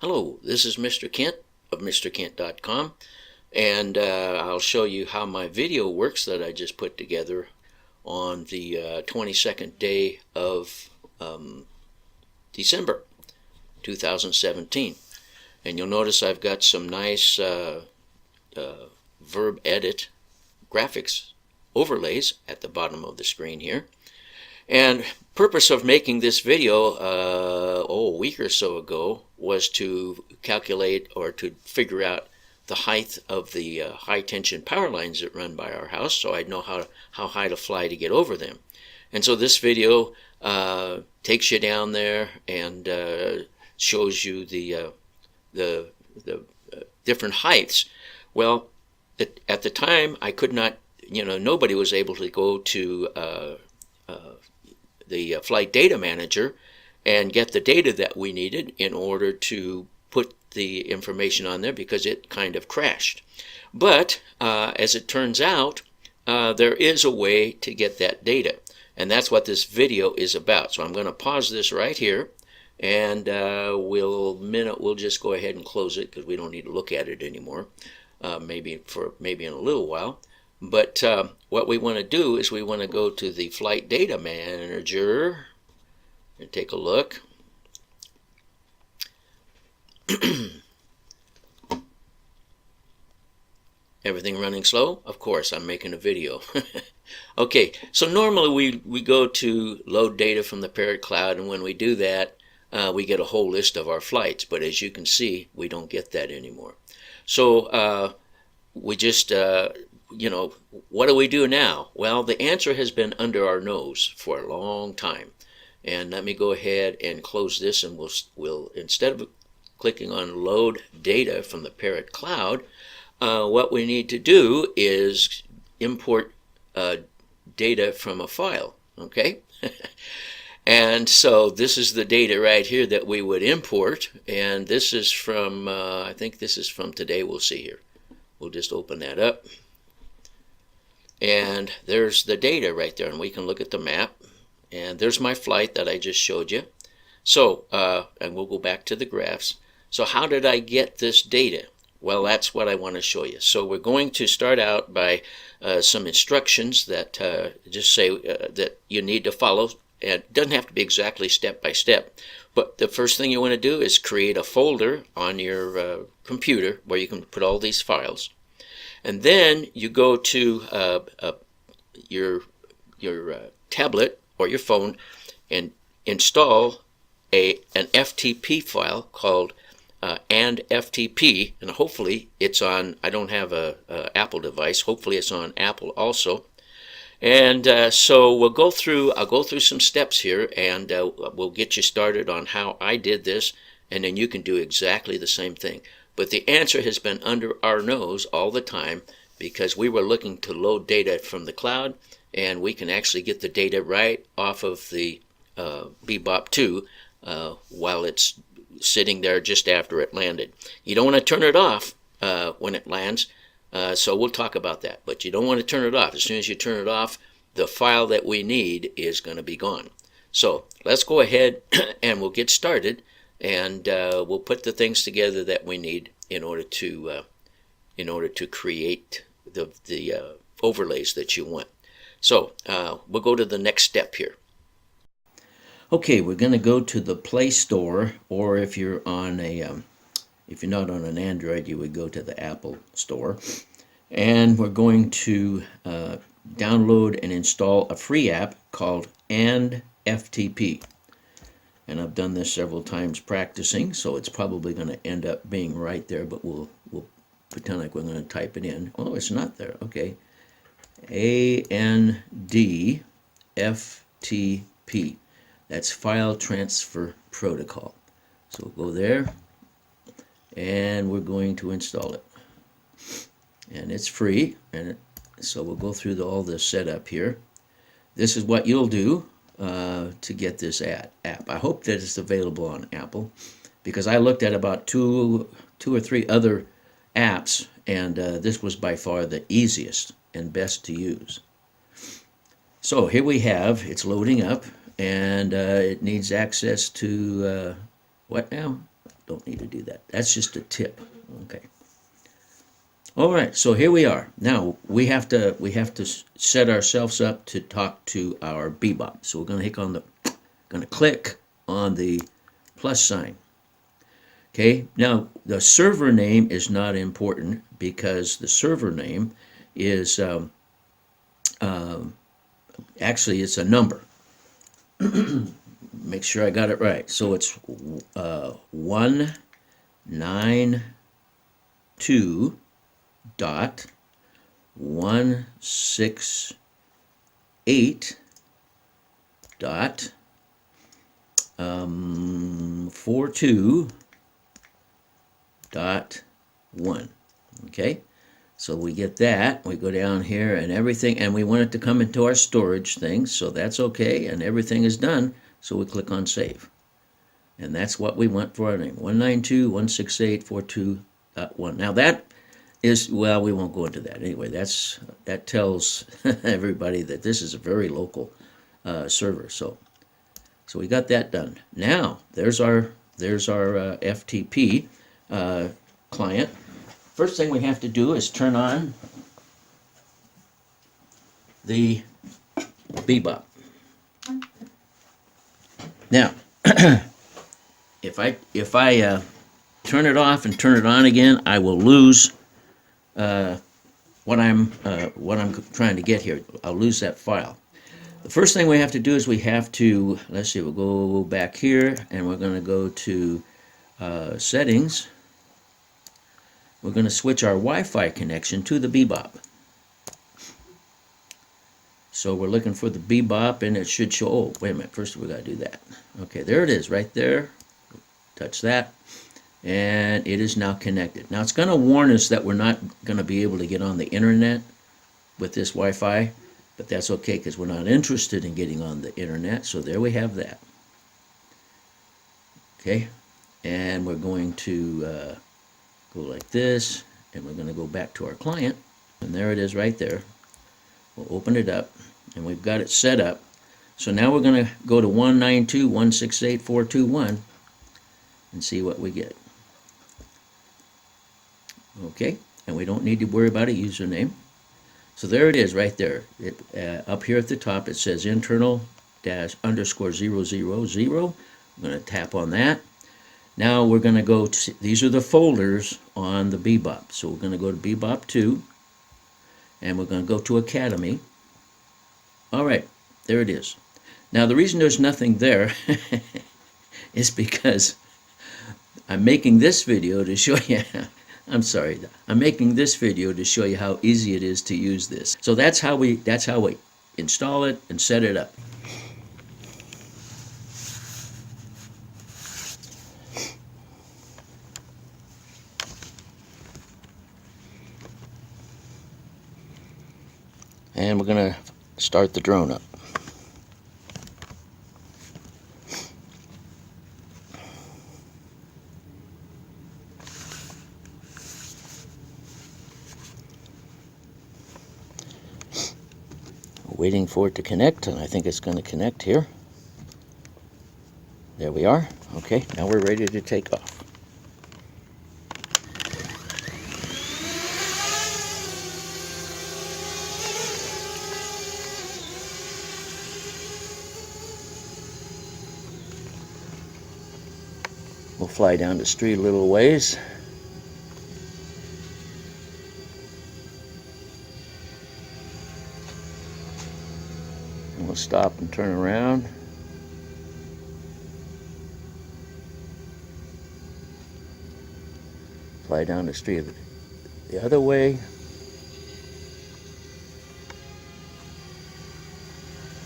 Hello, this is Mr. Kenth of MrKenth.com, and I'll show you how my video works that I just put together on the 22nd day of December 2017. And you'll notice I've got some nice Virb edit graphics overlays at the bottom of the screen here. And purpose of making this video a week or so ago was to calculate or to figure out the height of the high tension power lines that run by our house, so I'd know how high to fly to get over them. And so this video takes you down there and shows you the different heights. Well, at the time I could not, nobody was able to go to the Flight Data Manager and get the data that we needed in order to put the information on there because it kind of crashed. But as it turns out, there is a way to get that data, and that's what this video is about. So I'm going to pause this right here, and we'll just go ahead and close it because we don't need to look at it anymore. Maybe in a little while. But what we want to do is we want to go to the Flight Data Manager and take a look. Everything running slow? Of course, I'm making a video. Okay, so normally we go to load data from the Parrot Cloud, and when we do that, we get a whole list of our flights. But as you can see, we don't get that anymore. So we just what do we do now? Well, the answer has been under our nose for a long time. And let me go ahead and close this, and we'll instead of clicking on load data from the Parrot Cloud, what we need to do is import data from a file, okay? And so this is the data right here that we would import, and this is from, I think this is from today. We'll see here. We'll just open that up. And there's the data right there, and we can look at the map. And there's my flight that I just showed you. So, and we'll go back to the graphs. So how did I get this data? Well, that's what I want to show you. So we're going to start out by some instructions that just say that you need to follow. And it doesn't have to be exactly step by step. But the first thing you want to do is create a folder on your computer where you can put all these files. And then you go to your tablet or your phone and install an FTP file called and FTP, and hopefully it's on, I don't have a Apple device, hopefully it's on Apple also. And so I'll go through some steps here, and we'll get you started on how I did this, and then you can do exactly the same thing. But the answer has been under our nose all the time because we were looking to load data from the cloud, and we can actually get the data right off of the Bebop 2 while it's sitting there just after it landed. You don't want to turn it off when it lands, so we'll talk about that. But you don't want to turn it off. As soon as you turn it off, the file that we need is going to be gone. So let's go ahead and we'll get started. And we'll put the things together that we need in order to create the overlays that you want. So we'll go to the next step here. Okay, we're going to go to the Play Store, or if you're on if you're not on an Android, you would go to the Apple Store, and we're going to download and install a free app called FTP. And I've done this several times practicing, so it's probably going to end up being right there, but we'll pretend like we're going to type it in. Oh, it's not there. Okay. ANDFTP. That's File Transfer Protocol. So we'll go there, and we're going to install it. And it's free, and so we'll go through all this setup here. This is what you'll do to get this app. I hope that it's available on Apple, because I looked at about two or three other apps, and this was by far the easiest and best to use. So here we have, it's loading up, and it needs access to what now? don't need to do that. That's just a tip. Okay. All right, so here we are. Now we have to set ourselves up to talk to our Bebop. So we're going to click on the plus sign. Okay. Now the server name is not important because the server name is actually it's a number. Make sure I got it right. So it's 192.42.1. Okay, so we get that. We go down here and everything, and we want it to come into our storage thing, so that's okay, and everything is done. So we click on save. And that's what we want for our name, 192.168.42.1. Now that is, well, we won't go into that. Anyway, that tells everybody that this is a very local server. So we got that done. Now, there's our FTP client. First thing we have to do is turn on the Bebop. Now, if I turn it off and turn it on again, I will lose what I'm trying to get here. I'll lose that file. The first thing we have to do is we have to, let's see, we'll go back here and we're going to go to settings. We're going to switch our Wi-Fi connection to the Bebop. So we're looking for the Bebop, and it should show, oh, wait a minute, first we got to do that. Okay, there it is, right there. Touch that, and it is now connected. Now it's going to warn us that we're not going to be able to get on the internet with this Wi-Fi, but that's okay because we're not interested in getting on the internet, so there we have that. Okay, and we're going to go like this, and we're going to go back to our client, and there it is right there. We'll open it up, and we've got it set up. So now we're going to go to 192.168.421 and see what we get. Okay, and we don't need to worry about a username. So there it is right there. Up here at the top it says internal-_000. I'm going to tap on that. Now we're going to go to, these are the folders on the Bebop. So we're going to go to Bebop 2. And we're going to go to Academy. All right, there it is. Now the reason there's nothing there is because I'm making this video to show you, I'm making this video to show you how easy it is to use this. So that's how we install it and set it up. And we're going to start the drone up. Waiting for it to connect, and I think it's going to connect here. There we are. Okay, now we're ready to take off. We'll fly down the street a little ways. And we'll stop and turn around. Fly down the street the other way.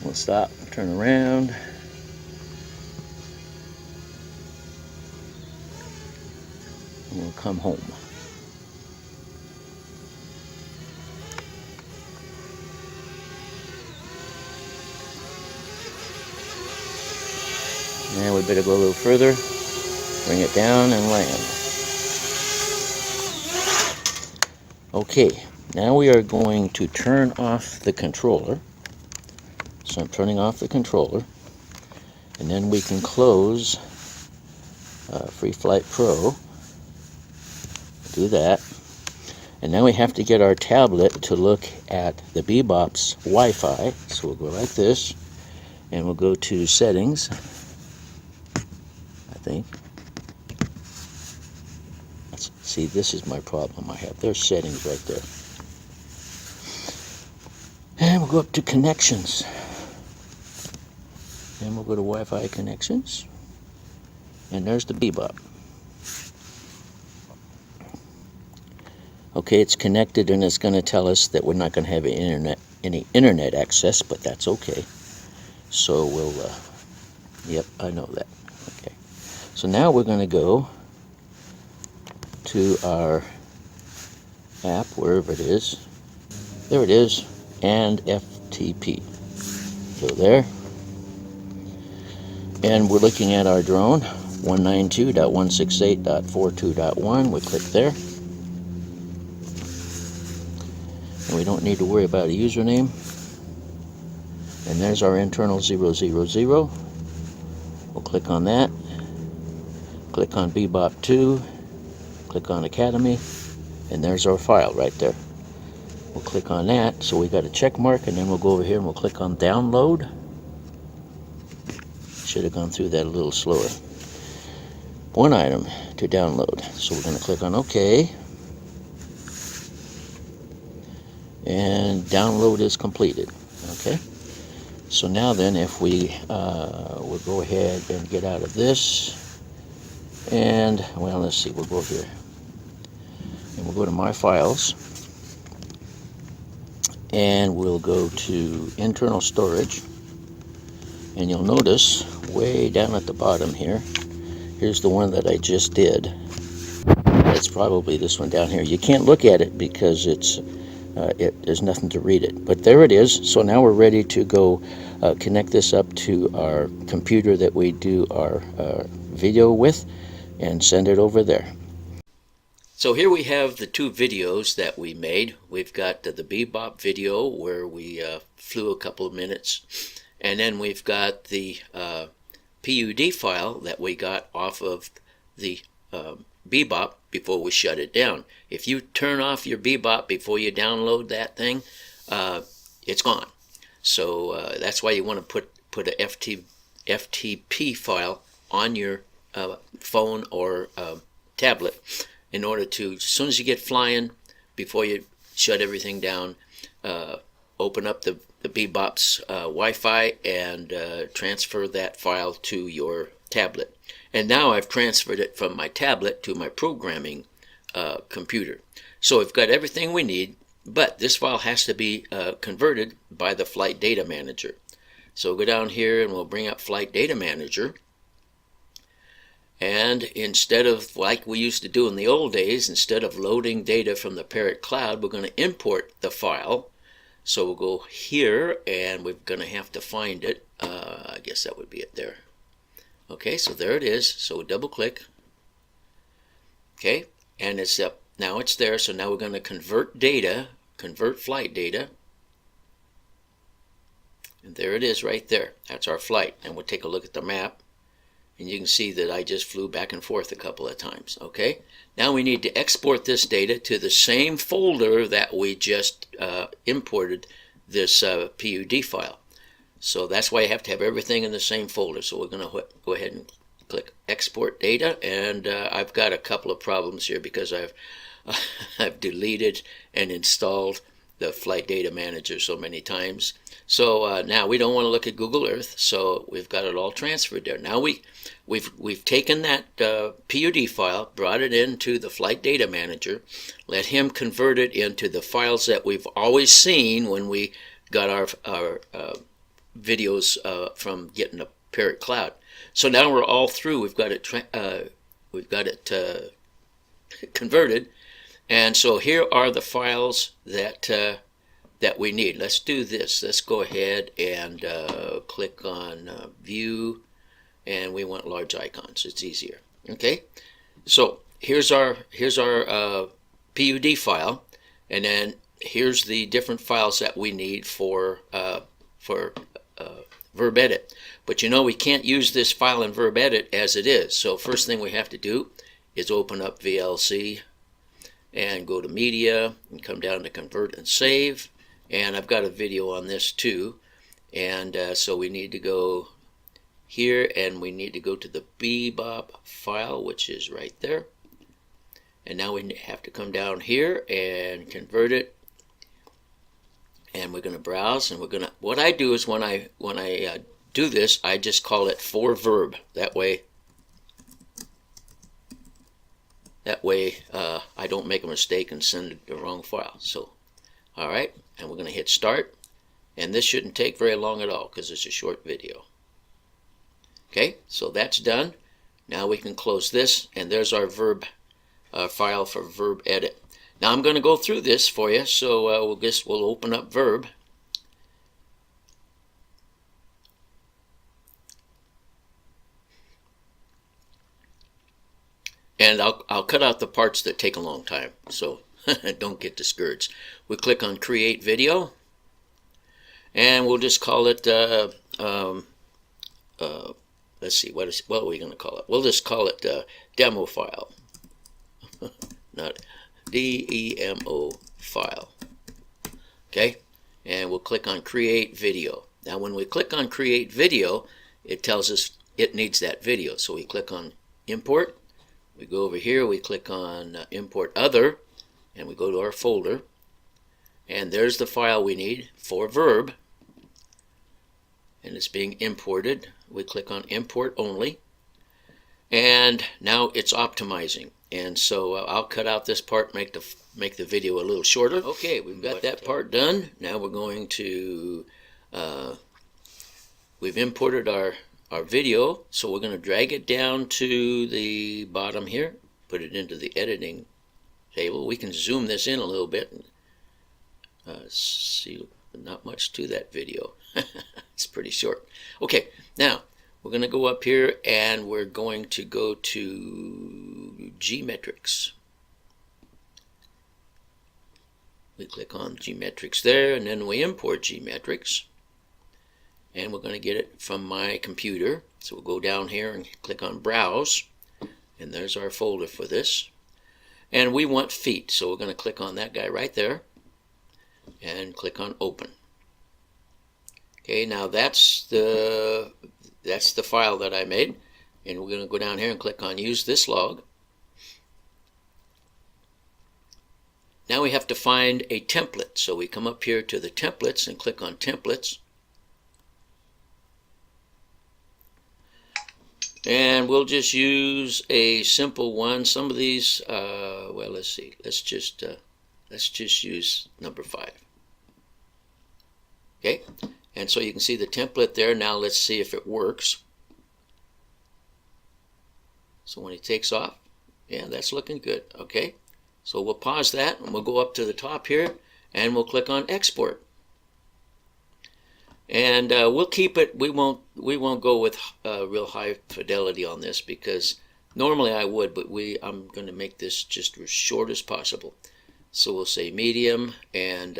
We'll stop and turn around. And we'll come home. Now we better go a little further, bring it down and land. Okay, now we are going to turn off the controller. So I'm turning off the controller, and then we can close Free Flight Pro. Do that. And now we have to get our tablet to look at the Bebop's Wi-Fi. So we'll go like this, and we'll go to Settings, I think. See, this is my problem I have. There's Settings right there. And we'll go up to Connections. And we'll go to Wi-Fi Connections. And there's the Bebop. Okay, it's connected, and it's going to tell us that we're not going to have any internet access, but that's okay. So we'll, yep, I know that. Okay. So now we're going to go to our app, wherever it is. There it is, and FTP. Go there. And we're looking at our drone, 192.168.42.1. We click there. And we don't need to worry about a username. And there's our internal 000. We'll click on that. Click on Bebop 2. Click on Academy. And there's our file right there. We'll click on that. So we got a check mark, and then we'll go over here and we'll click on Download. Should have gone through that a little slower. One item to download. So we're going to click on OK. And download is completed. Okay. So now then, if we will go ahead and get out of this, and well, let's see, we'll go here, and we'll go to My Files, and we'll go to Internal Storage, and you'll notice way down at the bottom here, here's the one that I just did. It's probably this one down here. You can't look at it because there's nothing to read it, but there it is. So now we're ready to go connect this up to our computer that we do our video with and send it over there. So here we have the two videos that we made. We've got the Bebop video where we flew a couple of minutes, and then we've got the PUD file that we got off of the Bebop before we shut it down. If you turn off your Bebop before you download that thing, it's gone. So that's why you want to put a FTP file on your phone or tablet in order to, as soon as you get flying, before you shut everything down, open up the Bebop's Wi-Fi and transfer that file to your tablet. And now I've transferred it from my tablet to my programming computer. So we've got everything we need, but this file has to be converted by the Flight Data Manager. So we'll go down here and we'll bring up Flight Data Manager. And instead of, like we used to do in the old days, instead of loading data from the Parrot Cloud, we're going to import the file. So we'll go here, and we're going to have to find it. I guess that would be it there. Okay, so there it is. So we double click. Okay, and it's up. Now it's there. So now we're going to convert data, convert flight data. And there it is right there. That's our flight. And we'll take a look at the map. And you can see that I just flew back and forth a couple of times. Okay, now we need to export this data to the same folder that we just imported this PUD file. So that's why you have to have everything in the same folder. So we're going to go ahead and click Export Data. And I've got a couple of problems here because I've deleted and installed the Flight Data Manager so many times. So now we don't want to look at Google Earth, so we've got it all transferred there. Now we've taken that PUD file, brought it into the Flight Data Manager, let him convert it into the files that we've always seen when we got our videos from getting a Parrot Cloud. So now we're all through. We've got it converted, and so here are the files that we need. Let's do this. Let's go ahead and click on View, and we want large icons. It's easier. Okay, so here's our PUD file, and then here's the different files that we need for Virb Edit. But you know, we can't use this file in Virb Edit as it is. So first thing we have to do is open up VLC and go to Media and come down to Convert and Save. And I've got a video on this too. And so we need to go here and we need to go to the Bebop file, which is right there. And now we have to come down here and convert it. And we're going to browse, and we're going to, what I do is when I do this, I just call it for Virb. That way I don't make a mistake and send the wrong file. So, all right, and we're going to hit start. And this shouldn't take very long at all because it's a short video. Okay, so that's done. Now we can close this, and there's our Virb file for Virb Edit. Now I'm going to go through this for you, so we'll open up Virb. And I'll cut out the parts that take a long time, so don't get discouraged. We click on Create Video, and we'll just call it, let's see, what are we going to call it? We'll just call it demo file, not DEMO file. Okay, and we'll click on Create Video. Now when we click on Create Video, it tells us it needs that video. So we click on Import. We go over here, we click on Import Other, and we go to our folder. And there's the file we need for Virb. And it's being imported. We click on Import Only. And now it's optimizing. And so I'll cut out this part, make the video a little shorter. Okay, we've got that part done. Now we're going to, we've imported our video, so we're going to drag it down to the bottom here, put it into the editing table. We can zoom this in a little bit and see, not much to that video. It's pretty short. Okay, now we're going to go up here and we're going to go to Geometrics. We click on Geometrics there, and then we import Geometrics. And we're going to get it from my computer. So we'll go down here and click on Browse. And there's our folder for this. And we want feet, so we're going to click on that guy right there. And click on Open. Okay, now that's the file that I made, and we're going to go down here and click on Use This Log. Now we have to find a template, so we come up here to the templates and click on Templates. And we'll just use a simple one. Some of these, well, let's see. Let's just use number 5. Okay. And so you can see the template there. Now let's see if it works. So when it takes off, yeah, that's looking good. Okay, so we'll pause that and we'll go up to the top here and we'll click on Export. And we'll keep it. We won't go with real high fidelity on this because normally I would, but I'm going to make this just as short as possible. So we'll say medium, and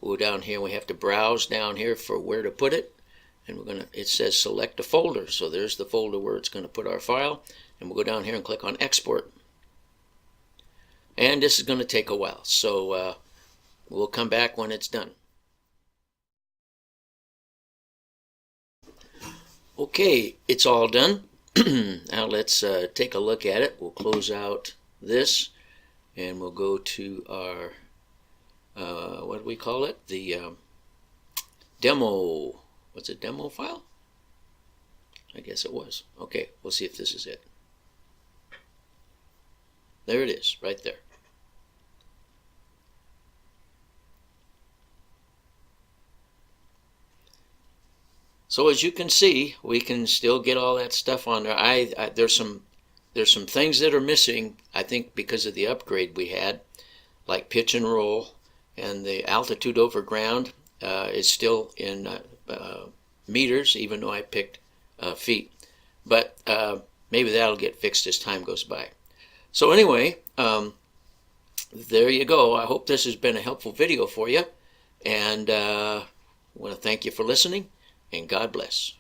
we'll go down here. We have to browse down here for where to put it, and we're gonna. It says select a folder, so there's the folder where it's going to put our file, and we'll go down here and click on Export. And this is going to take a while, so we'll come back when it's done. Okay, it's all done. Now let's take a look at it. We'll close out this, and we'll go to our what do we call it? The demo. What's a demo file? I guess it was. Okay, we'll see if this is it. There it is, right there. So as you can see, we can still get all that stuff on there. There's some things that are missing, I think, because of the upgrade we had, like pitch and roll, and the altitude over ground is still in meters, even though I picked feet. But maybe that'll get fixed as time goes by. So anyway, there you go. I hope this has been a helpful video for you, and I want to thank you for listening. And God bless.